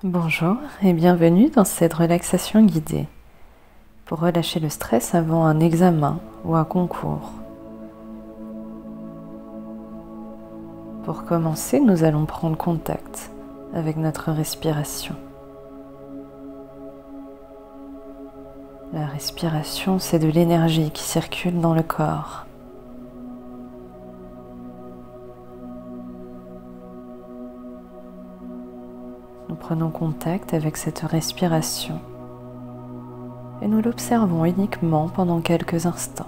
Bonjour et bienvenue dans cette relaxation guidée pour relâcher le stress avant un examen ou un concours. Pour commencer, nous allons prendre contact avec notre respiration. La respiration, c'est de l'énergie qui circule dans le corps. Nous prenons contact avec cette respiration et nous l'observons uniquement pendant quelques instants.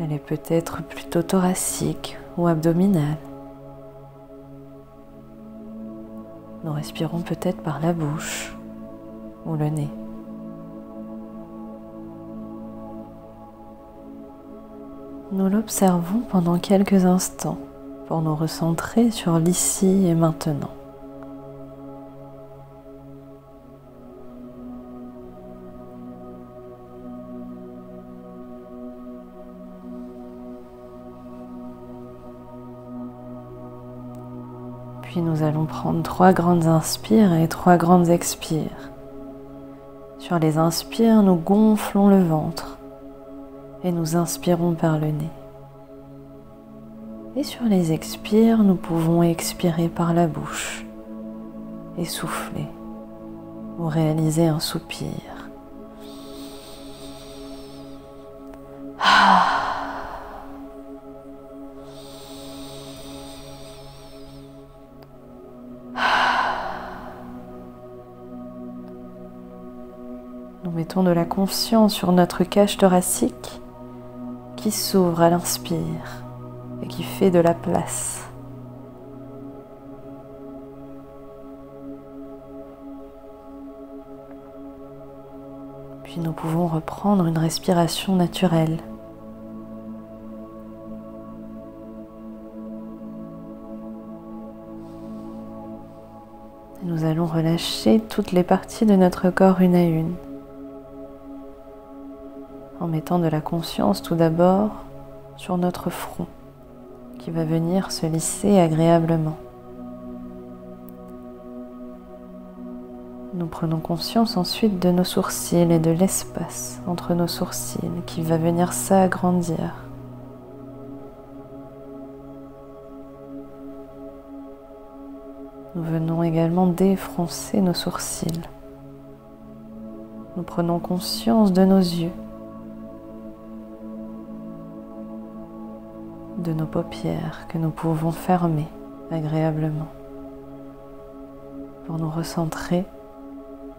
Elle est peut-être plutôt thoracique ou abdominale. Nous respirons peut-être par la bouche ou le nez. Nous l'observons pendant quelques instants pour nous recentrer sur l'ici et maintenant. Puis nous allons prendre 3 grandes inspires et 3 grandes expires. Sur les inspires, nous gonflons le ventre et nous inspirons par le nez. Et sur les expires, nous pouvons expirer par la bouche et souffler ou réaliser un soupir. Nous mettons de la conscience sur notre cage thoracique qui s'ouvre à l'inspire et qui fait de la place. Puis nous pouvons reprendre une respiration naturelle. Et nous allons relâcher toutes les parties de notre corps une à une, en mettant de la conscience tout d'abord sur notre front, qui va venir se lisser agréablement. Nous prenons conscience ensuite de nos sourcils et de l'espace entre nos sourcils qui va venir s'agrandir. Nous venons également défroncer nos sourcils. Nous prenons conscience de nos yeux, de nos paupières que nous pouvons fermer agréablement pour nous recentrer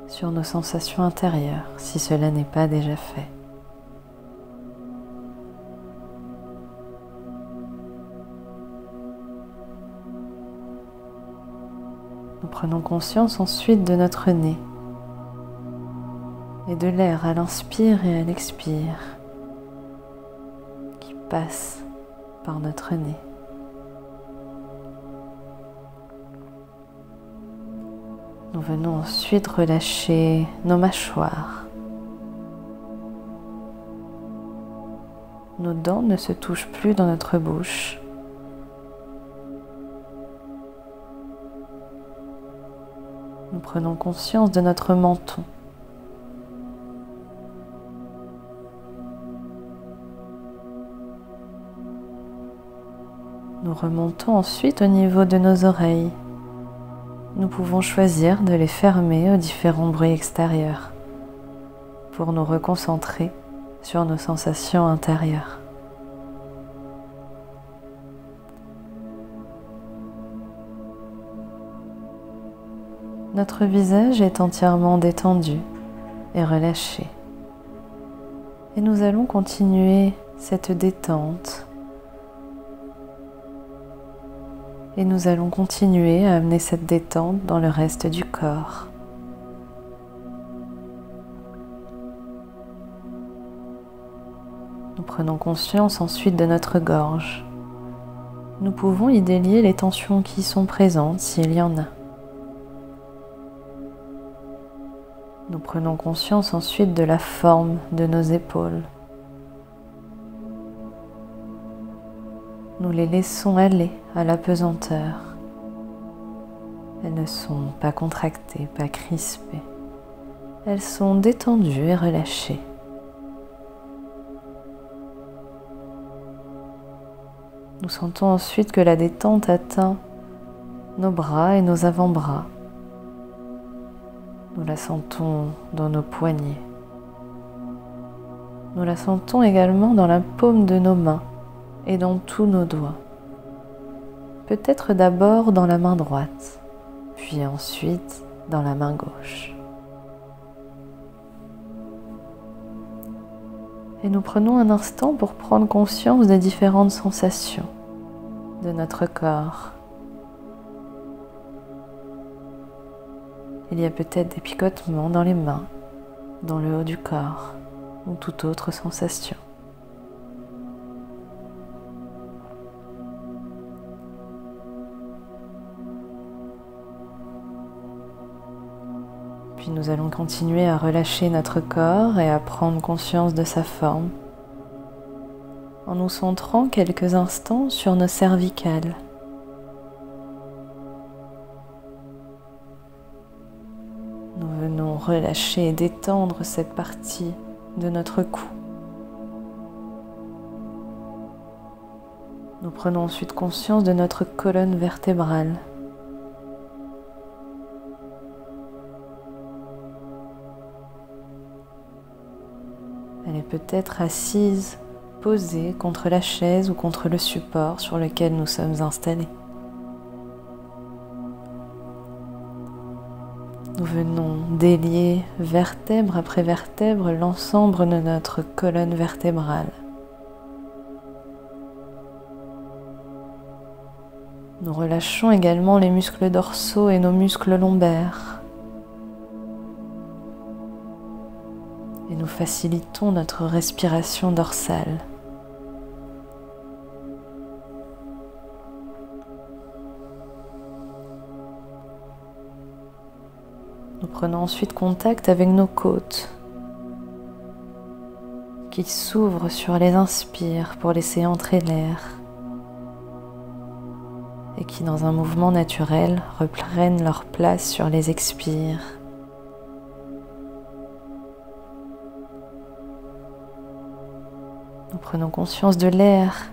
sur nos sensations intérieures si cela n'est pas déjà fait. Nous prenons conscience ensuite de notre nez et de l'air à l'inspire et à l'expire qui passe par notre nez. Nous venons ensuite relâcher nos mâchoires. Nos dents ne se touchent plus dans notre bouche. Nous prenons conscience de notre menton. Nous remontons ensuite au niveau de nos oreilles. Nous pouvons choisir de les fermer aux différents bruits extérieurs pour nous reconcentrer sur nos sensations intérieures. Notre visage est entièrement détendu et relâché. Et nous allons continuer cette détente. Et nous allons continuer à amener cette détente dans le reste du corps. Nous prenons conscience ensuite de notre gorge. Nous pouvons y délier les tensions qui sont présentes s'il y en a. Nous prenons conscience ensuite de la forme de nos épaules. Nous les laissons aller à la pesanteur Elles ne sont pas contractées, pas crispées. Elles sont détendues et relâchées. Nous sentons ensuite que la détente atteint nos bras et nos avant-bras. Nous la sentons dans nos poignets. Nous la sentons également dans la paume de nos mains et dans tous nos doigts. Peut-être d'abord dans la main droite, puis ensuite dans la main gauche. Et nous prenons un instant pour prendre conscience des différentes sensations de notre corps. Il y a peut-être des picotements dans les mains, dans le haut du corps ou toute autre sensation. Puis nous allons continuer à relâcher notre corps et à prendre conscience de sa forme en nous centrant quelques instants sur nos cervicales. Nous venons relâcher et détendre cette partie de notre cou. Nous prenons ensuite conscience de notre colonne vertébrale. Elle est peut-être assise, posée contre la chaise ou contre le support sur lequel nous sommes installés. Nous venons délier vertèbre après vertèbre l'ensemble de notre colonne vertébrale. Nous relâchons également les muscles dorsaux et nos muscles lombaires. Et nous facilitons notre respiration dorsale. Nous prenons ensuite contact avec nos côtes qui s'ouvrent sur les inspires pour laisser entrer l'air et qui, dans un mouvement naturel, reprennent leur place sur les expires. Nous prenons conscience de l'air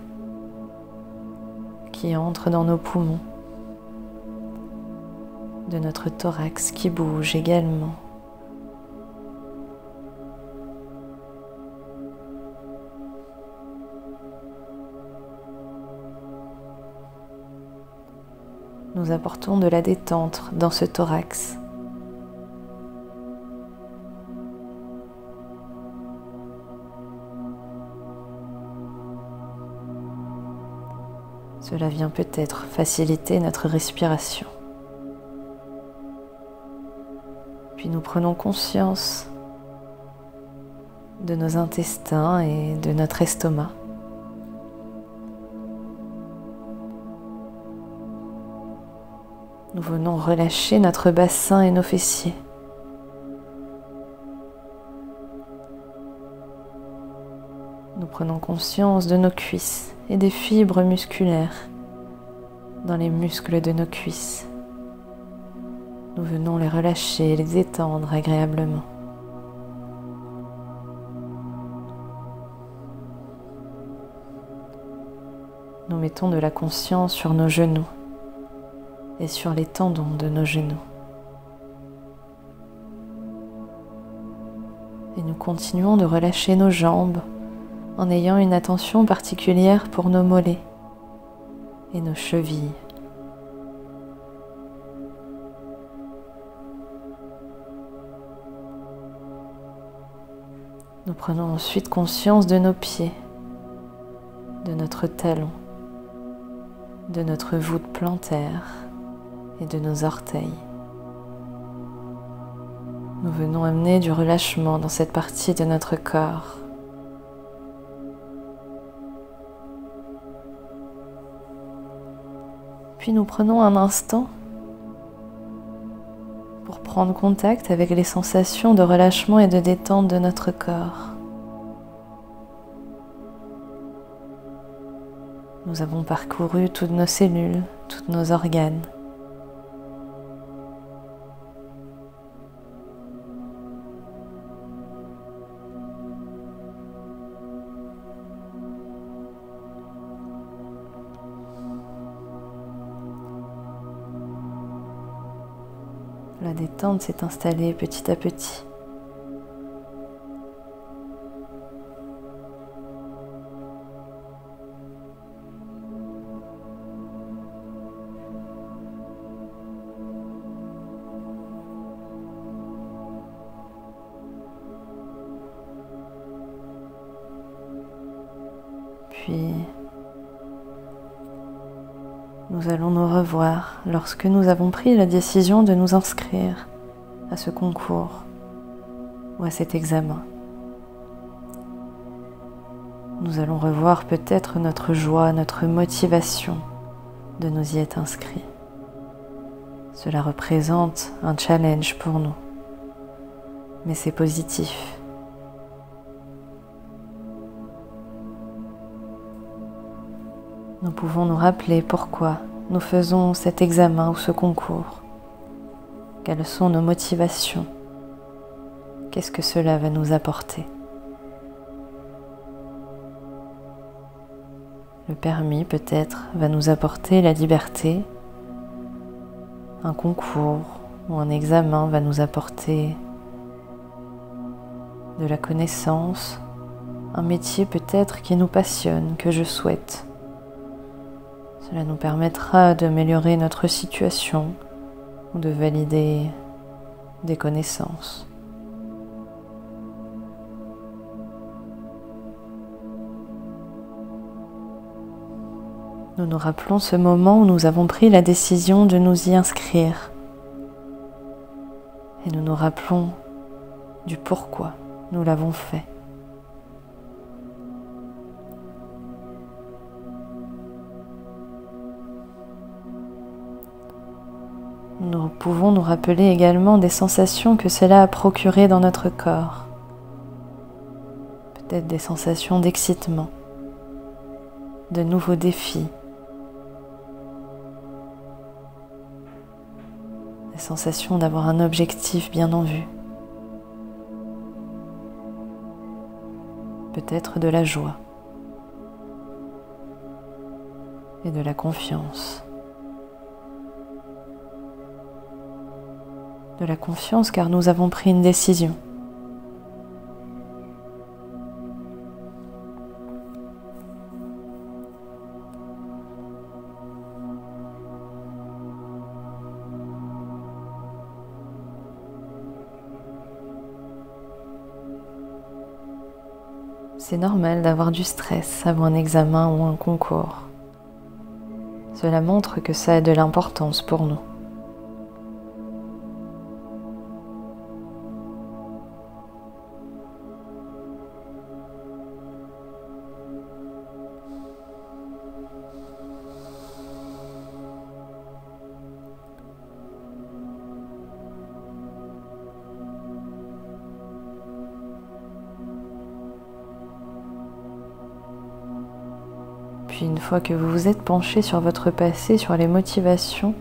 qui entre dans nos poumons, de notre thorax qui bouge également. Nous apportons de la détente dans ce thorax. Cela vient peut-être faciliter notre respiration. Puis nous prenons conscience de nos intestins et de notre estomac. Nous venons relâcher notre bassin et nos fessiers. Nous prenons conscience de nos cuisses et des fibres musculaires dans les muscles de nos cuisses. Nous venons les relâcher et les détendre agréablement. Nous mettons de la conscience sur nos genoux et sur les tendons de nos genoux. Et nous continuons de relâcher nos jambes en ayant une attention particulière pour nos mollets et nos chevilles. Nous prenons ensuite conscience de nos pieds, de notre talon, de notre voûte plantaire et de nos orteils. Nous venons amener du relâchement dans cette partie de notre corps. Puis nous prenons un instant pour prendre contact avec les sensations de relâchement et de détente de notre corps. Nous avons parcouru toutes nos cellules, tous nos organes. La détente s'est installée petit à petit. Puis, nous allons nous revoir lorsque nous avons pris la décision de nous inscrire à ce concours ou à cet examen. Nous allons revoir peut-être notre joie, notre motivation de nous y être inscrits. Cela représente un challenge pour nous, mais c'est positif. Nous pouvons nous rappeler pourquoi nous faisons cet examen ou ce concours. Quelles sont nos motivations? Qu'est-ce que cela va nous apporter? Le permis, peut-être, va nous apporter la liberté. Un concours ou un examen va nous apporter de la connaissance. Un métier peut-être qui nous passionne, que je souhaite. Cela nous permettra d'améliorer notre situation ou de valider des connaissances. Nous nous rappelons ce moment où nous avons pris la décision de nous y inscrire. Et nous nous rappelons du pourquoi nous l'avons fait. Nous pouvons nous rappeler également des sensations que cela a procurées dans notre corps. Peut-être des sensations d'excitement, de nouveaux défis, des sensations d'avoir un objectif bien en vue. Peut-être de la joie et de la confiance. De la confiance car nous avons pris une décision. C'est normal d'avoir du stress avant un examen ou un concours. Cela montre que ça a de l'importance pour nous. Puis une fois que vous vous êtes penché sur votre passé, sur les motivations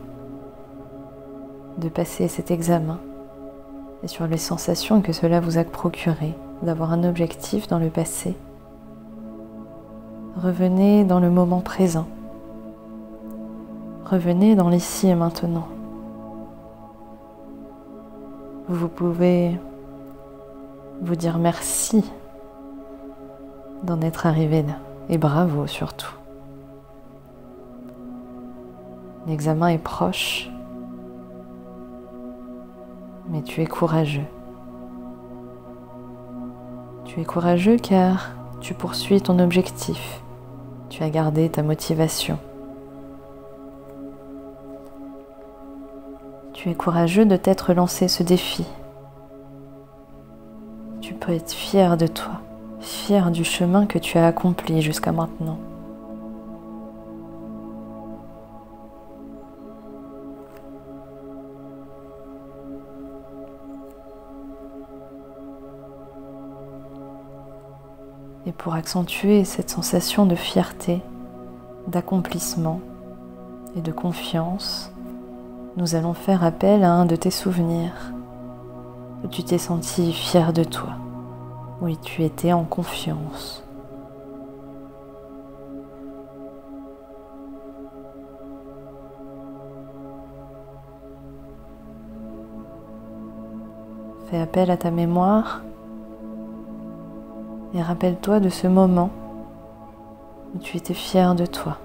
de passer cet examen et sur les sensations que cela vous a procurées, d'avoir un objectif dans le passé, revenez dans le moment présent. Revenez dans l'ici et maintenant. Vous pouvez vous dire merci d'en être arrivé là et bravo surtout. L'examen est proche, mais tu es courageux. Tu es courageux car tu poursuis ton objectif. Tu as gardé ta motivation. Tu es courageux de t'être lancé ce défi. Tu peux être fier de toi, fier du chemin que tu as accompli jusqu'à maintenant. Et pour accentuer cette sensation de fierté, d'accomplissement et de confiance, nous allons faire appel à un de tes souvenirs où tu t'es senti fier de toi, où tu étais en confiance. Fais appel à ta mémoire et rappelle-toi de ce moment où tu étais fier de toi.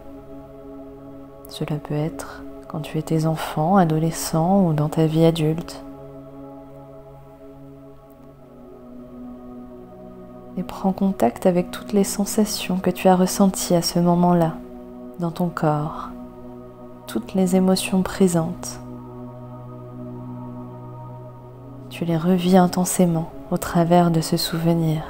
Cela peut être quand tu étais enfant, adolescent ou dans ta vie adulte. Et prends contact avec toutes les sensations que tu as ressenties à ce moment-là dans ton corps, toutes les émotions présentes. Tu les revis intensément au travers de ce souvenir.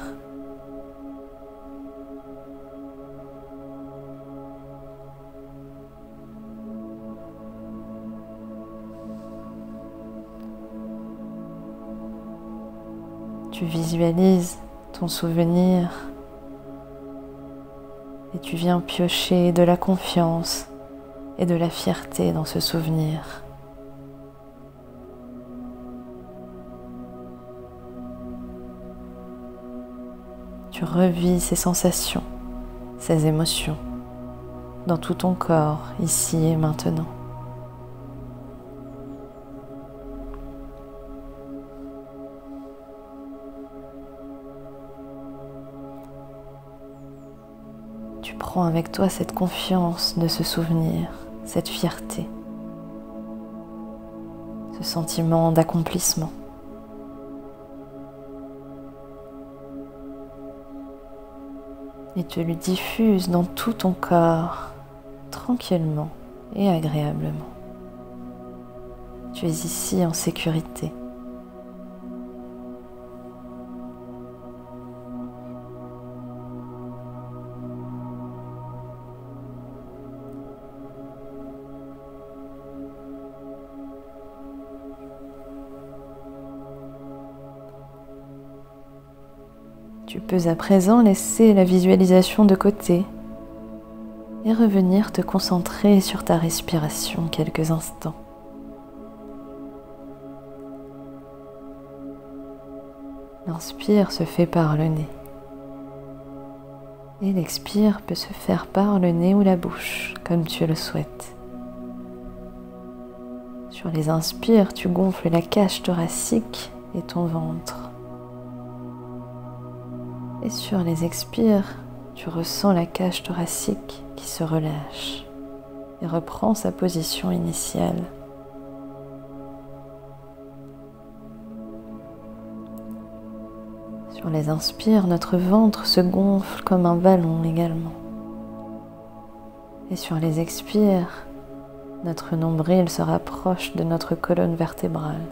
Tu visualises ton souvenir et tu viens piocher de la confiance et de la fierté dans ce souvenir. Tu revis ces sensations, ces émotions dans tout ton corps, ici et maintenant. Tu prends avec toi cette confiance de ce souvenir, cette fierté, ce sentiment d'accomplissement. Et tu le diffuses dans tout ton corps, tranquillement et agréablement. Tu es ici en sécurité. Tu peux à présent laisser la visualisation de côté et revenir te concentrer sur ta respiration quelques instants. L'inspire se fait par le nez et l'expire peut se faire par le nez ou la bouche, comme tu le souhaites. Sur les inspires, tu gonfles la cage thoracique et ton ventre. Et sur les expires, tu ressens la cage thoracique qui se relâche et reprend sa position initiale. Sur les inspires, notre ventre se gonfle comme un ballon également. Et sur les expires, notre nombril se rapproche de notre colonne vertébrale.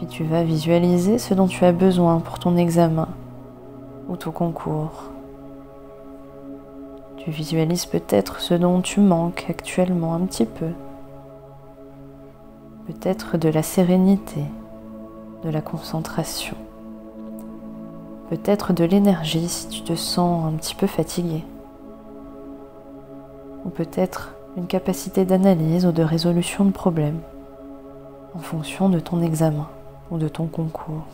Puis tu vas visualiser ce dont tu as besoin pour ton examen ou ton concours. Tu visualises peut-être ce dont tu manques actuellement un petit peu. Peut-être de la sérénité, de la concentration. Peut-être de l'énergie si tu te sens un petit peu fatigué. Ou peut-être une capacité d'analyse ou de résolution de problèmes en fonction de ton examen ou de ton concours.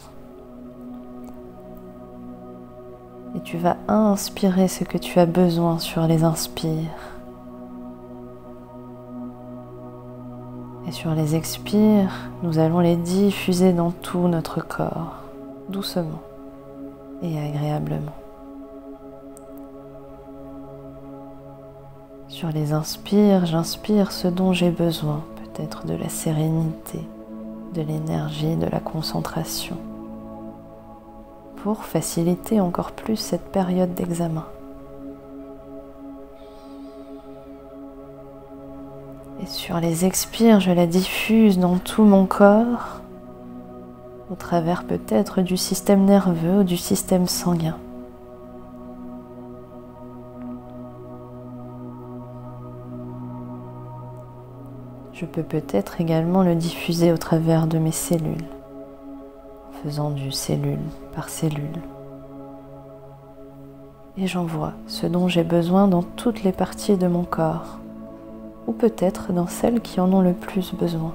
Et tu vas inspirer ce que tu as besoin sur les inspires. Et sur les expires, nous allons les diffuser dans tout notre corps, doucement et agréablement. Sur les inspires, j'inspire ce dont j'ai besoin, peut-être de la sérénité, de l'énergie, de la concentration, pour faciliter encore plus cette période d'examen. Et sur les expires, je la diffuse dans tout mon corps, au travers peut-être du système nerveux ou du système sanguin. Je peux peut-être également le diffuser au travers de mes cellules, en faisant du cellule par cellule. Et j'envoie ce dont j'ai besoin dans toutes les parties de mon corps, ou peut-être dans celles qui en ont le plus besoin.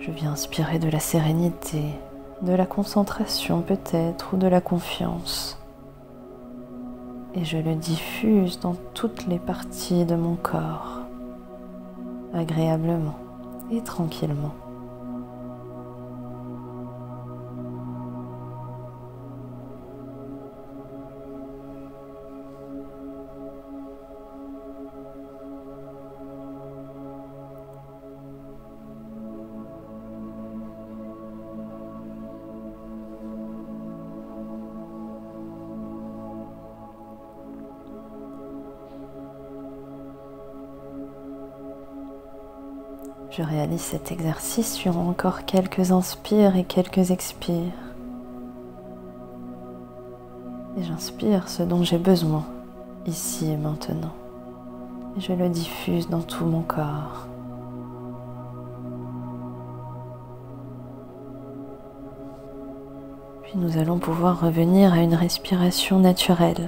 Je viens inspirer de la sérénité, de la concentration peut-être, ou de la confiance. Et je le diffuse dans toutes les parties de mon corps, agréablement et tranquillement. Je réalise cet exercice sur encore quelques inspires et quelques expires. Et j'inspire ce dont j'ai besoin, ici et maintenant. Et je le diffuse dans tout mon corps. Puis nous allons pouvoir revenir à une respiration naturelle.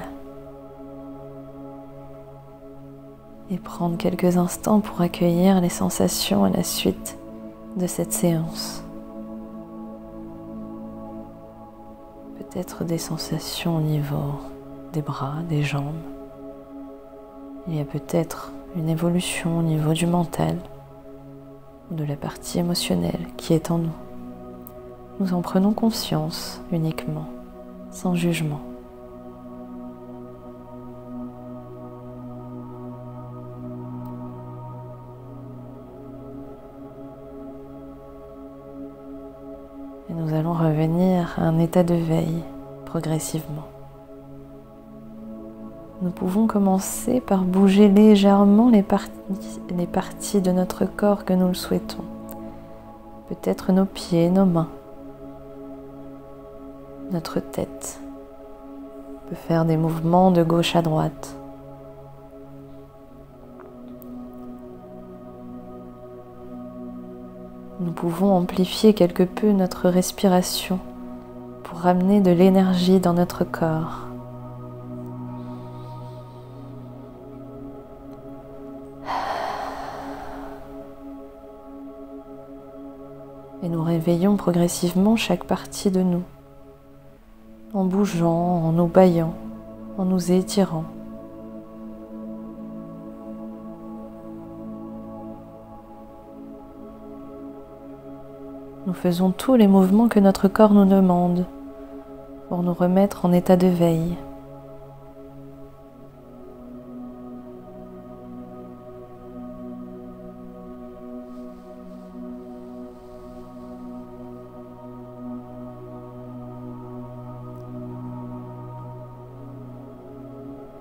Et prendre quelques instants pour accueillir les sensations à la suite de cette séance. Peut-être des sensations au niveau des bras, des jambes. Il y a peut-être une évolution au niveau du mental ou de la partie émotionnelle qui est en nous. Nous en prenons conscience uniquement, sans jugement. Et nous allons revenir à un état de veille progressivement. Nous pouvons commencer par bouger légèrement les parties de notre corps que nous le souhaitons. Peut-être nos pieds, nos mains, notre tête. On peut faire des mouvements de gauche à droite. Nous pouvons amplifier quelque peu notre respiration pour ramener de l'énergie dans notre corps. Et nous réveillons progressivement chaque partie de nous, en bougeant, en nous bâillant, en nous étirant. Nous faisons tous les mouvements que notre corps nous demande pour nous remettre en état de veille.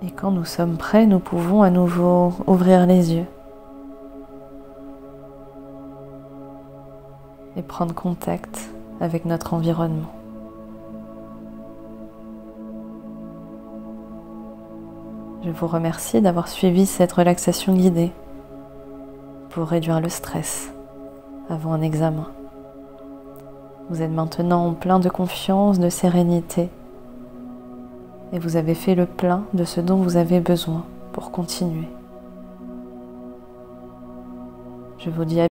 Et quand nous sommes prêts, nous pouvons à nouveau ouvrir les yeux et prendre contact avec notre environnement. Je vous remercie d'avoir suivi cette relaxation guidée pour réduire le stress avant un examen. Vous êtes maintenant plein de confiance, de sérénité et vous avez fait le plein de ce dont vous avez besoin pour continuer. Je vous dis à